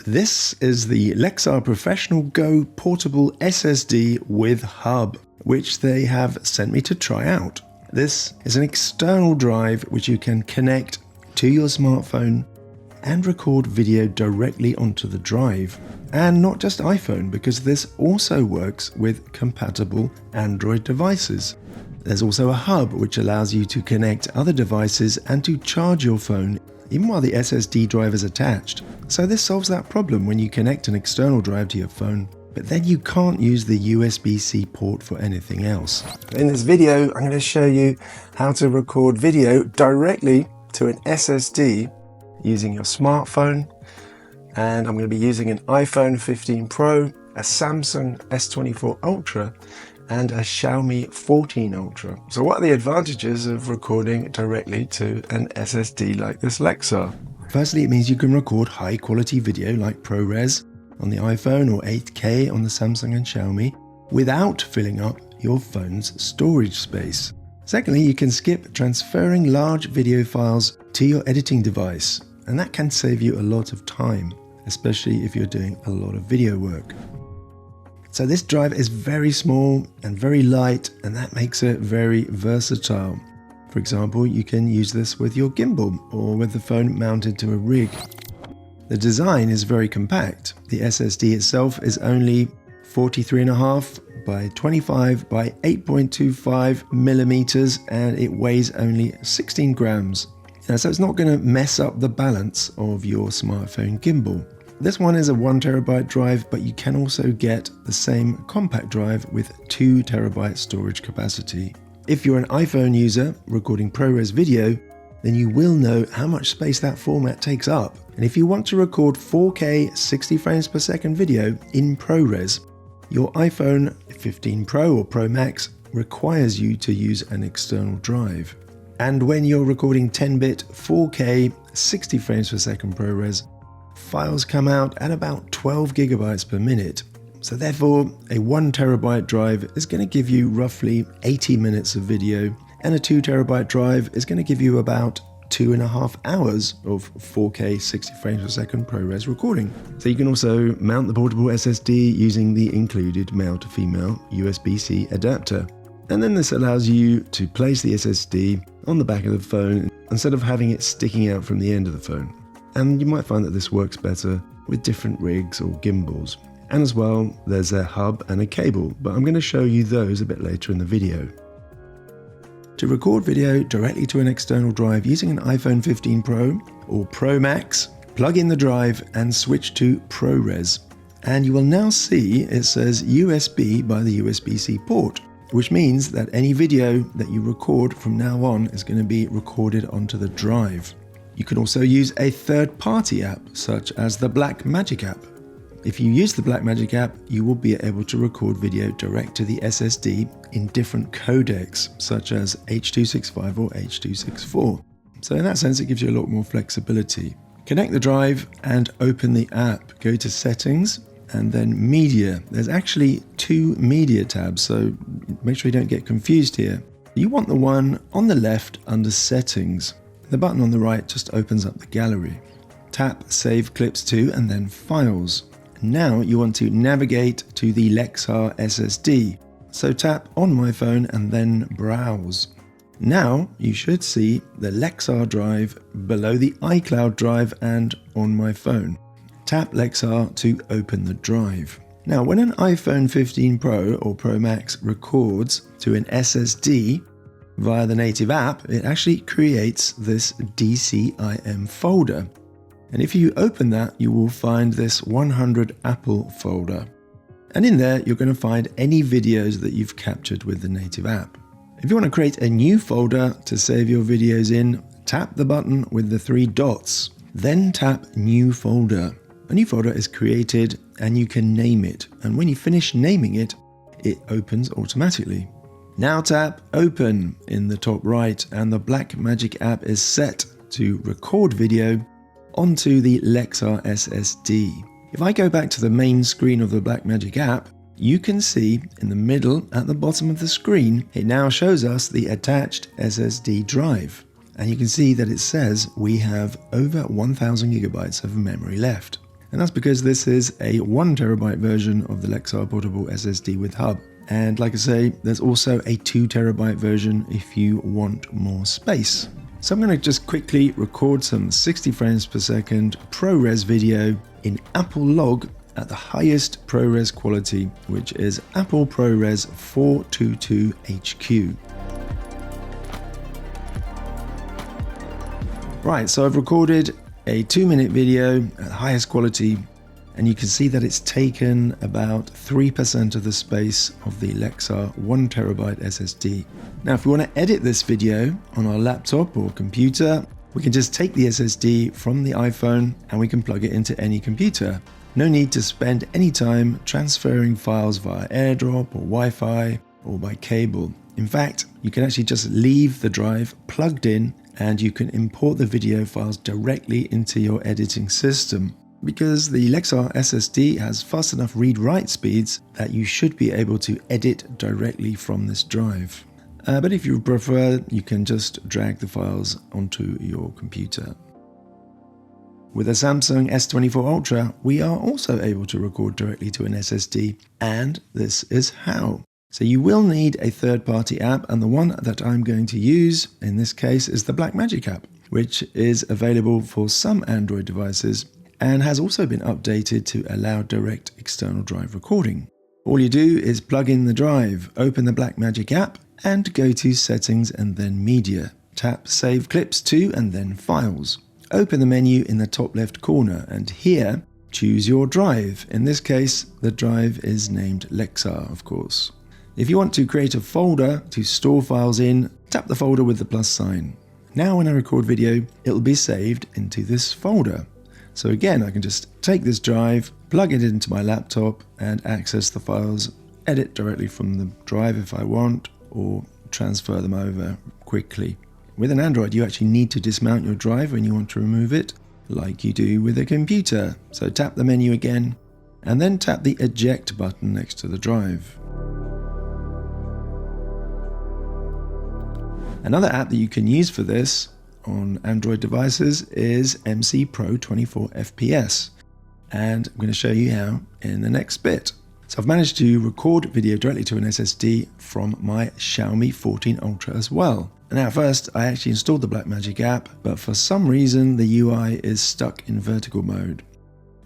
This is the Lexar Professional Go Portable SSD with hub, which they have sent me to try out. This is an external drive which you can connect to your smartphone and record video directly onto the drive. And not just iPhone, because this also works with compatible Android devices. There's also a hub which allows you to connect other devices and to charge your phone even while the SSD drive is attached. So this solves that problem when you connect an external drive to your phone, but then you can't use the USB-C port for anything else. In this video, I'm going to show you how to record video directly to an SSD using your smartphone. And I'm going to be using an iPhone 15 Pro, a Samsung S24 Ultra, and a Xiaomi 14 Ultra. So what are the advantages of recording directly to an SSD like this Lexar? Firstly, it means you can record high quality video like ProRes on the iPhone or 8K on the Samsung and Xiaomi without filling up your phone's storage space. Secondly, you can skip transferring large video files to your editing device, and that can save you a lot of time, especially if you're doing a lot of video work. So this drive is very small and very light, and that makes it very versatile. For example, you can use this with your gimbal or with the phone mounted to a rig. The design is very compact. The SSD itself is only 43.5 by 25 by 8.25 millimeters, and it weighs only 16 grams. So it's not going to mess up the balance of your smartphone gimbal. This one is a 1 terabyte drive, but you can also get the same compact drive with 2 terabyte storage capacity. If you're an iPhone user recording ProRes video, then you will know how much space that format takes up. And if you want to record 4K 60 frames per second video in ProRes, your iPhone 15 Pro or Pro Max requires you to use an external drive. And when you're recording 10-bit 4K 60 frames per second ProRes, files come out at about 12 gigabytes per minute. So therefore, a 1 terabyte drive is going to give you roughly 80 minutes of video, and a 2 terabyte drive is going to give you about 2.5 hours of 4K 60 frames per second ProRes recording. So you can also mount the portable SSD using the included male to female USB-C adapter. And then this allows you to place the SSD on the back of the phone instead of having it sticking out from the end of the phone. And you might find that this works better with different rigs or gimbals. And as well, there's a hub and a cable, but I'm going to show you those a bit later in the video. To record video directly to an external drive using an iPhone 15 Pro or Pro Max, plug in the drive and switch to ProRes. And you will now see it says USB by the USB-C port, which means that any video that you record from now on is going to be recorded onto the drive. You can also use a third-party app, such as the Blackmagic app. If you use the Blackmagic app, you will be able to record video direct to the SSD in different codecs, such as H.265 or H.264. So in that sense, it gives you a lot more flexibility. Connect the drive and open the app. Go to Settings and then Media. There's actually 2 media tabs, so make sure you don't get confused here. You want the one on the left under Settings. The button on the right just opens up the gallery. Tap Save Clips to and then Files. Now you want to navigate to the Lexar SSD. So tap On My Phone and then Browse. Now you should see the Lexar drive below the iCloud drive and On My Phone. Tap Lexar to open the drive. Now when an iPhone 15 Pro or Pro Max records to an SSD, via the native app, it actually creates this DCIM folder. And if you open that, you will find this 100 Apple folder. And in there, you're going to find any videos that you've captured with the native app. If you want to create a new folder to save your videos in, tap the button with the 3 dots. Then tap New Folder. A new folder is created and you can name it. And when you finish naming it, it opens automatically. Now tap Open in the top right and the Blackmagic app is set to record video onto the Lexar SSD. If I go back to the main screen of the Blackmagic app, you can see in the middle at the bottom of the screen, it now shows us the attached SSD drive. And you can see that it says we have over 1000 gigabytes of memory left. And that's because this is a 1 terabyte version of the Lexar Portable SSD with hub. And like I say, there's also a 2 terabyte version if you want more space. So I'm going to just quickly record some 60 frames per second ProRes video in Apple Log at the highest ProRes quality, which is Apple ProRes 422HQ. Right, so I've recorded a 2-minute video at the highest quality, and you can see that it's taken about 3% of the space of the Lexar 1 terabyte SSD. Now, if we want to edit this video on our laptop or computer, we can just take the SSD from the iPhone and we can plug it into any computer. No need to spend any time transferring files via AirDrop or Wi-Fi or by cable. In fact, you can actually just leave the drive plugged in and you can import the video files directly into your editing system. Because the Lexar SSD has fast enough read-write speeds that you should be able to edit directly from this drive. But if you prefer, you can just drag the files onto your computer. With a Samsung S24 Ultra, we are also able to record directly to an SSD, and this is how. So you will need a third-party app, and the one that I'm going to use in this case is the Blackmagic app, which is available for some Android devices and has also been updated to allow direct external drive recording. All you do is plug in the drive, open the Blackmagic app, and go to Settings and then Media. Tap Save Clips to and then Files. Open the menu in the top left corner, and here choose your drive. In this case, the drive is named Lexar, of course. If you want to create a folder to store files in, tap the folder with the plus sign. Now when I record video, it will be saved into this folder. So again, I can just take this drive, plug it into my laptop and access the files, edit directly from the drive if I want, or transfer them over quickly. With an Android, you actually need to dismount your drive when you want to remove it, like you do with a computer. So tap the menu again, and then tap the eject button next to the drive. Another app that you can use for this on Android devices is MC Pro 24fps, and I'm going to show you how in the next bit. So I've managed to record video directly to an SSD from my Xiaomi 14 Ultra as well. Now first, I actually installed the Blackmagic app, but for some reason the UI is stuck in vertical mode.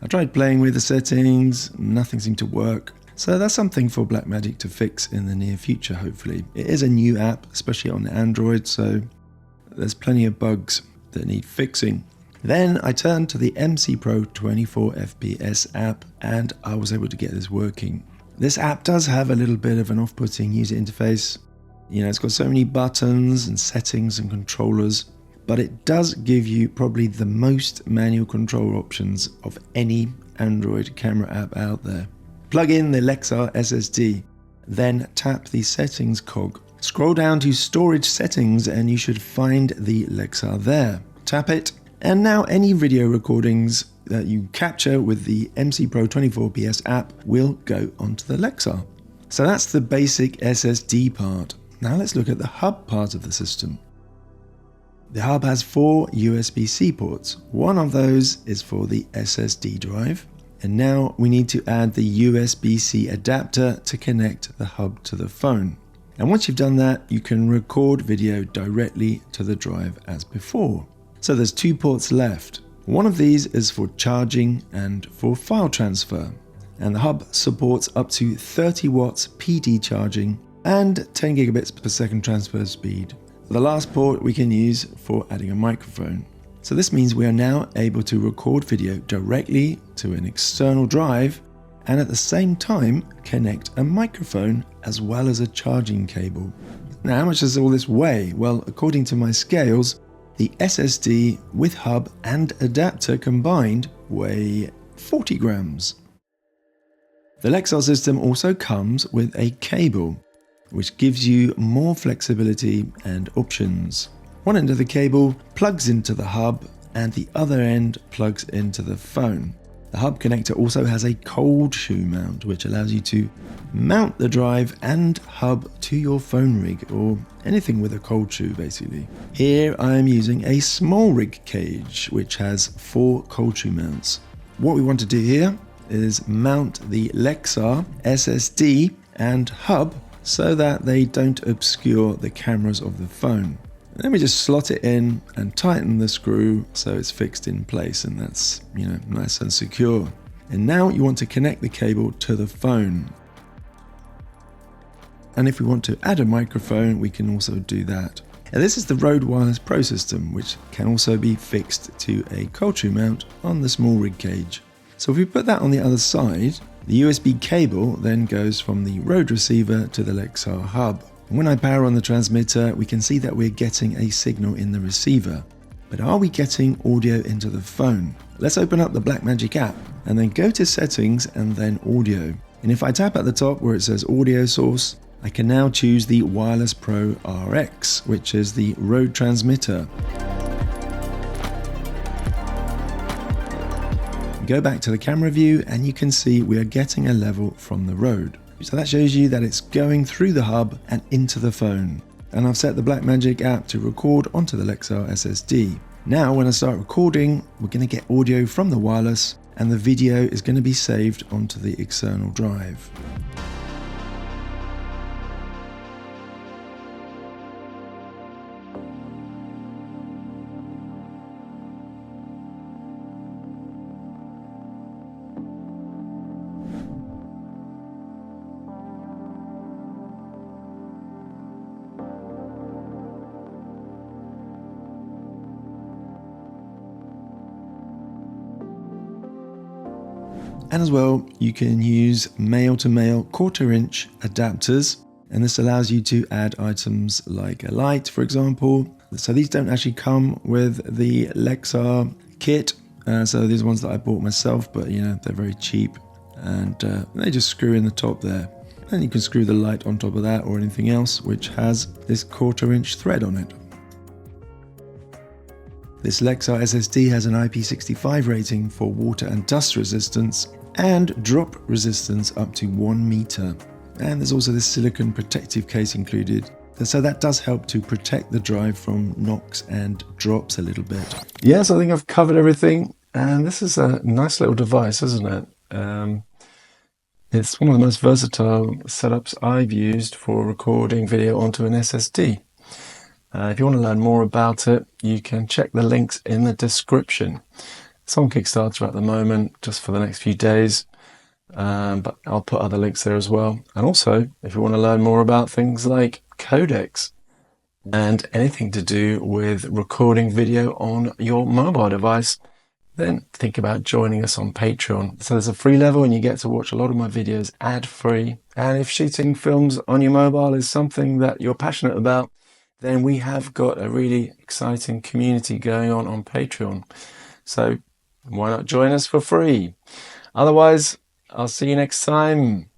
I tried playing with the settings, nothing seemed to work. So that's something for Blackmagic to fix in the near future, hopefully. It is a new app, especially on Android, so there's plenty of bugs that need fixing. Then I turned to the MC Pro 24fps app and I was able to get this working. This app does have a little bit of an off-putting user interface. You know, it's got so many buttons and settings and controllers, but it does give you probably the most manual control options of any Android camera app out there. Plug in the Lexar SSD, then tap the settings cog. Scroll down to storage settings and you should find the Lexar there. Tap it, and now any video recordings that you capture with the MC Pro 24fps app will go onto the Lexar. So that's the basic SSD part. Now let's look at the hub part of the system. The hub has 4 USB-C ports. One of those is for the SSD drive. And now we need to add the USB-C adapter to connect the hub to the phone. And once you've done that, you can record video directly to the drive as before. So there's 2 ports left. One of these is for charging and for file transfer. And the hub supports up to 30 watts PD charging and 10 gigabits per second transfer speed. The last port we can use for adding a microphone. So this means we are now able to record video directly to an external drive and at the same time connect a microphone as well as a charging cable. Now, how much does all this weigh? Well, according to my scales, the SSD with hub and adapter combined weigh 40 grams. The Lexar system also comes with a cable, which gives you more flexibility and options. One end of the cable plugs into the hub and the other end plugs into the phone. The hub connector also has a cold shoe mount, which allows you to mount the drive and hub to your phone rig or anything with a cold shoe basically. Here I am using a small rig cage, which has 4 cold shoe mounts. What we want to do here is mount the Lexar SSD and hub so that they don't obscure the cameras of the phone. Then we just slot it in and tighten the screw so it's fixed in place, and that's, nice and secure. And now you want to connect the cable to the phone. And if we want to add a microphone, we can also do that. And this is the Rode Wireless Pro system, which can also be fixed to a cold shoe mount on the small rig cage. So if we put that on the other side, the USB cable then goes from the Rode receiver to the Lexar hub. And when I power on the transmitter, we can see that we're getting a signal in the receiver. But are we getting audio into the phone? Let's open up the Blackmagic app and then go to settings and then audio. And if I tap at the top where it says audio source, I can now choose the Wireless Pro RX, which is the Rode transmitter. Go back to the camera view and you can see we are getting a level from the Rode. So that shows you that it's going through the hub and into the phone. And I've set the Blackmagic app to record onto the Lexar SSD. Now when I start recording, we're going to get audio from the wireless and the video is going to be saved onto the external drive. And as well, you can use male-to-male quarter-inch adapters, and this allows you to add items like a light, for example. So these don't actually come with the Lexar kit, so these are ones that I bought myself, but they're very cheap, and they just screw in the top there. And you can screw the light on top of that or anything else which has this quarter-inch thread on it. This Lexar SSD has an IP65 rating for water and dust resistance and drop resistance up to 1 meter. And there's also this silicone protective case included. So that does help to protect the drive from knocks and drops a little bit. Yes, I think I've covered everything. And this is a nice little device, isn't it? It's one of the most versatile setups I've used for recording video onto an SSD. If you want to learn more about it, you can check the links in the description. It's on Kickstarter at the moment, just for the next few days, but I'll put other links there as well. And also, if you want to learn more about things like codecs and anything to do with recording video on your mobile device, then think about joining us on Patreon. So there's a free level and you get to watch a lot of my videos ad-free. And if shooting films on your mobile is something that you're passionate about, then we have got a really exciting community going on Patreon. So why not join us for free? Otherwise, I'll see you next time.